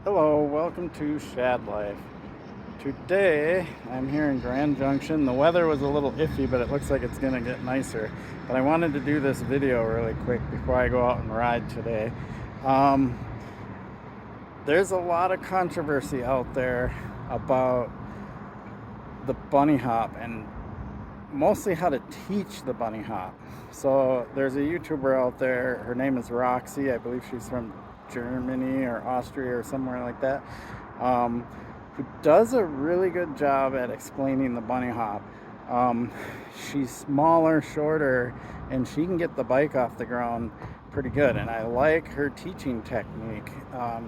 Hello, welcome to Shad Life. Today I'm here in Grand Junction. The weather was a little iffy, but it looks like it's gonna get nicer. But I wanted to do this video really quick before I go out and ride today. Um, there's a lot of controversy out there about the bunny hop and mostly how to teach the bunny hop. So there's a YouTuber out there, her name is Roxy. I believe she's from Germany or Austria or somewhere like that, who does a really good job at explaining the bunny hop. She's smaller, shorter, and she can get the bike off the ground pretty good, and I like her teaching technique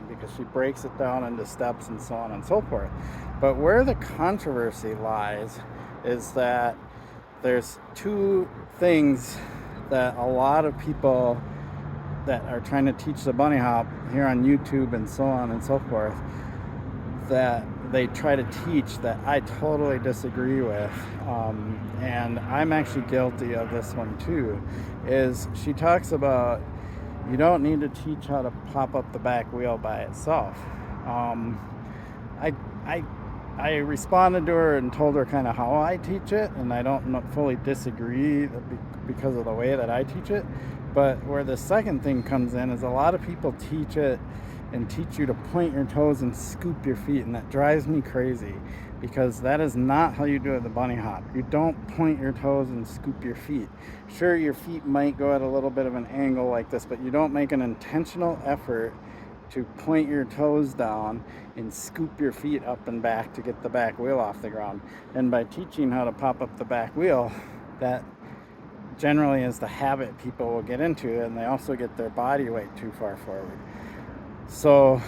because she breaks it down into steps and so on and so forth. But where the controversy lies is that there's two things that a lot of people that are trying to teach the bunny hop here on YouTube and so on and so forth, that they try to teach that I totally disagree with, and I'm actually guilty of this one too. Is she talks about you don't need to teach how to pop up the back wheel by itself. I responded to her and told her kind of how I teach it, and I don't fully disagree because of the way that I teach it. But where the second thing comes in is a lot of people teach it and teach you to point your toes and scoop your feet, and that drives me crazy because that is not how you do it the bunny hop. You don't point your toes and scoop your feet. Sure, your feet might go at a little bit of an angle like this, but you don't make an intentional effort to point your toes down and scoop your feet up and back to get the back wheel off the ground. And by teaching how to pop up the back wheel, that generally is the habit people will get into, and they also get their body weight too far forward. So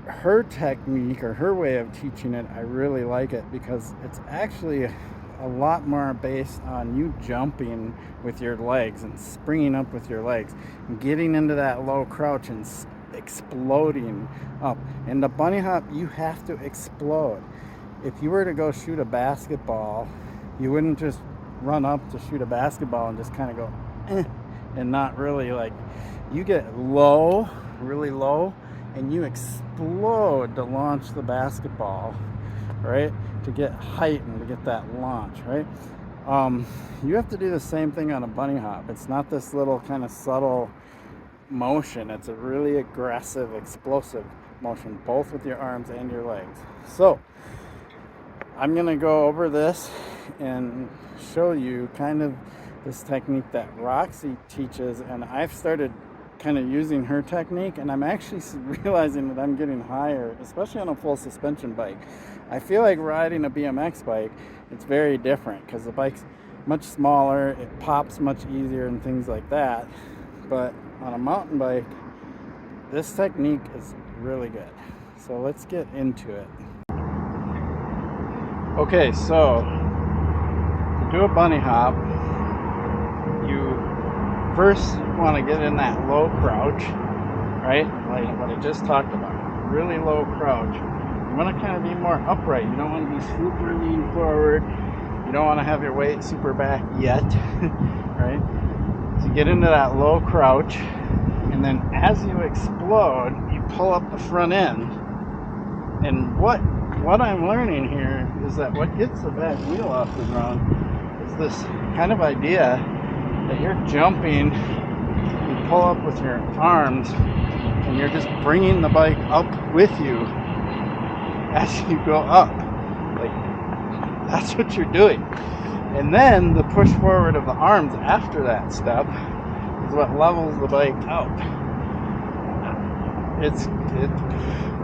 her technique or her way of teaching it, I really like it because it's actually a lot more based on you jumping with your legs and springing up with your legs and getting into that low crouch and exploding up. In the bunny hop, you have to explode. If you were to go shoot a basketball, you wouldn't just run up to shoot a basketball and just kind of go and not really, like, you get low, really low, and you explode to launch the basketball, right? To get height and to get that launch, right? You have to do the same thing on a bunny hop. It's not this little kind of subtle motion. It's a really aggressive, explosive motion, both with your arms and your legs. So I'm gonna go over this and show you kind of this technique that Roxy teaches, and I've started kind of using her technique, and I'm actually realizing that I'm getting higher, especially on a full suspension bike. I feel like riding a BMX bike, it's very different because the bike's much smaller, it pops much easier and things like that. But on a mountain bike, this technique is really good. So let's get into it. Okay, so to do a bunny hop, you first want to get in that low crouch, right? Like what I just talked about, really low crouch. You want to kind of be more upright. You don't want to be super lean forward. You don't want to have your weight super back yet, right? So you get into that low crouch, and then as you explode, you pull up the front end. And what I'm learning here is that what gets the back wheel off the ground is this kind of idea that you're jumping, you pull up with your arms, and you're just bringing the bike up with you as you go up. Like, that's what you're doing. And then the push forward of the arms after that step is what levels the bike out. It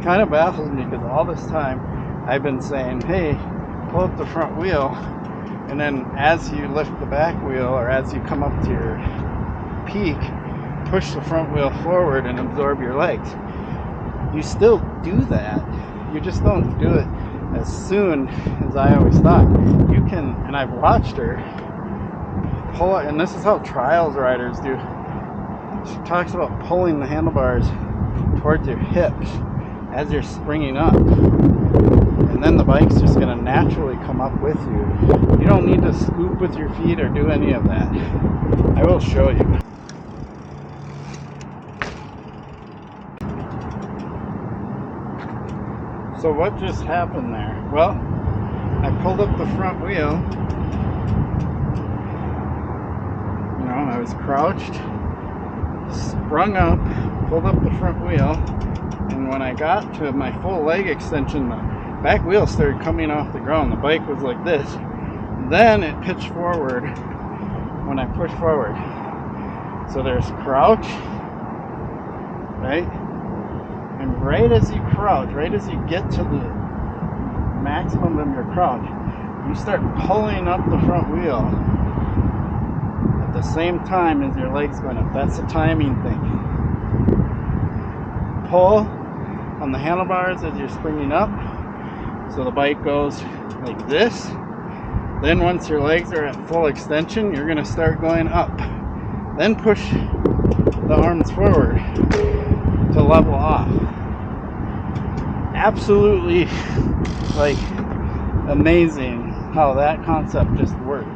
kind of baffles me because all this time I've been saying, hey, pull up the front wheel, and then as you lift the back wheel or as you come up to your peak, push the front wheel forward and absorb your legs. You still do that, you just don't do it as soon as I always thought. You can, and I've watched her pull it, and this is how trials riders do. She talks about pulling the handlebars towards your hips as you're springing up, and then the bike's just going to naturally come up with you. You don't need to scoop with your feet or do any of that. I will show you. So what just happened there? Well, I pulled up the front wheel. You know, I was crouched, sprung up, pulled up the front wheel, and when I got to my full leg extension, the back wheel started coming off the ground. The bike was like this. Then it pitched forward when I pushed forward. So there's crouch, right? And right as you crouch, right as you get to the maximum of your crouch, you start pulling up the front wheel at the same time as your legs going up. That's a timing thing. Pull on the handlebars as you're springing up, so the bike goes like this. Then once your legs are at full extension, you're going to start going up. Then push the arms forward to level off. Absolutely, like, amazing how that concept just works.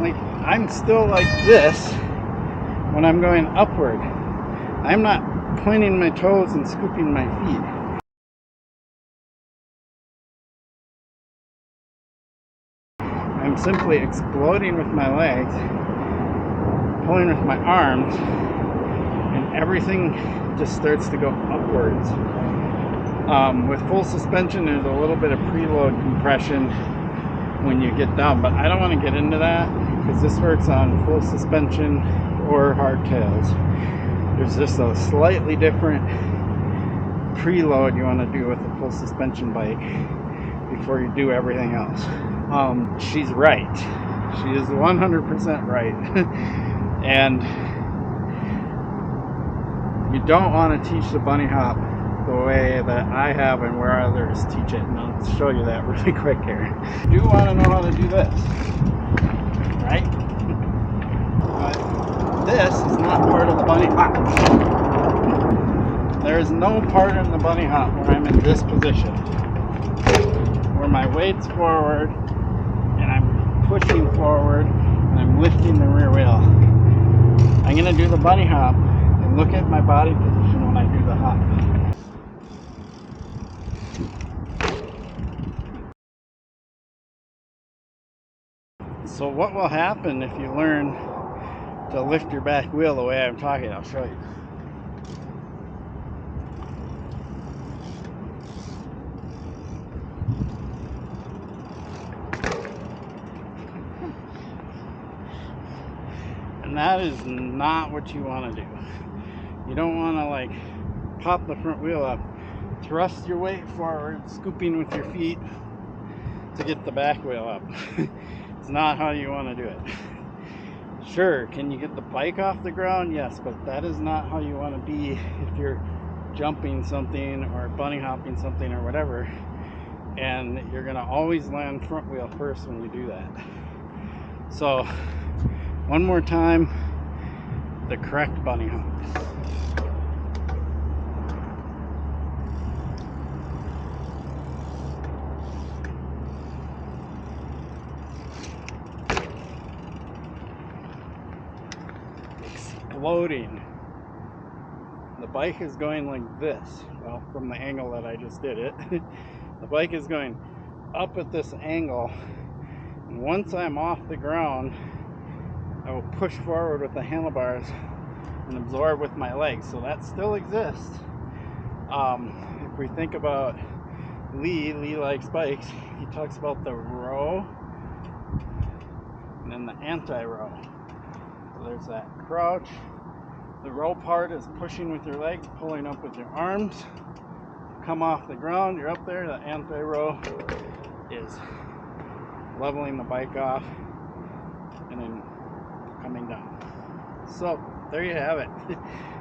Like, I'm still like this when I'm going upward. I'm not pointing my toes and scooping my feet. I'm simply exploding with my legs, pulling with my arms, and everything just starts to go upwards. With full suspension, there's a little bit of preload compression when you get down, but I don't want to get into that because this works on full suspension or hardtails. There's just a slightly different preload you want to do with a full suspension bike before you do everything else. She's right. She is 100% right. And you don't want to teach the bunny hop the way that I have and where others teach it. And I'll show you that really quick here. You do want to know how to do this, right? But this is not part of the bunny hop. There is no part in the bunny hop where I'm in this position, where my weight's forward and I'm pushing forward and I'm lifting the rear wheel. I'm going to do the bunny hop and look at my body position when I do the hop. So what will happen if you learn to lift your back wheel the way I'm talking? I'll show you. And that is not what you want to do. You don't want to like pop the front wheel up, thrust your weight forward, scooping with your feet to get the back wheel up. It's not how you want to do it. Sure, can you get the bike off the ground? Yes, but that is not how you want to be if you're jumping something or bunny hopping something or whatever. And you're going to always land front wheel first when you do that. So, one more time, the correct bunny hop. Exploding. The bike is going like this. Well, from the angle that I just did it. The bike is going up at this angle. And once I'm off the ground, I will push forward with the handlebars and absorb with my legs. So that still exists. If we think about Lee likes bikes. He talks about the row and then the anti-row. So there's that crouch. The row part is pushing with your legs, pulling up with your arms. Come off the ground, you're up there. The anti-row is leveling the bike off and then coming down. So there you have it.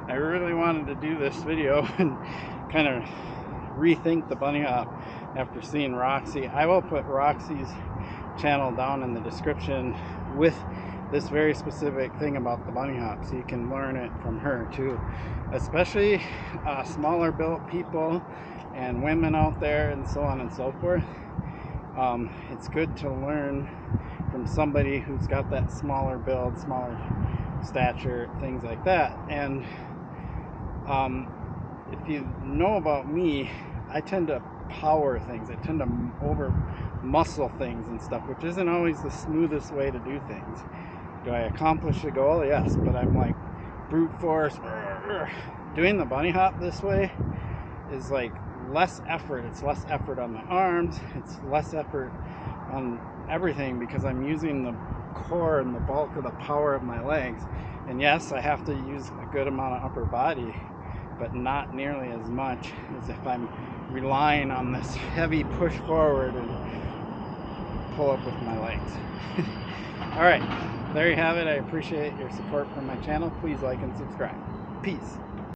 I really wanted to do this video and kind of rethink the bunny hop after seeing Roxy. I will put Roxy's channel down in the description with this very specific thing about the bunny hop, so you can learn it from her too, especially smaller built people and women out there and so on and so forth. It's good to learn from somebody who's got that smaller build, smaller stature, things like that. And If you know about me, I tend to power things. I tend to over muscle things and stuff, which isn't always the smoothest way to do things. Do I accomplish the goal? Yes, but I'm like brute force. Doing the bunny hop this way is like less effort. It's less effort on my arms. It's less effort on everything because I'm using the core and the bulk of the power of my legs. And yes, I have to use a good amount of upper body, but not nearly as much as if I'm relying on this heavy push forward and pull up with my legs. All right, there you have it. I appreciate your support from my channel. Please like and subscribe. Peace.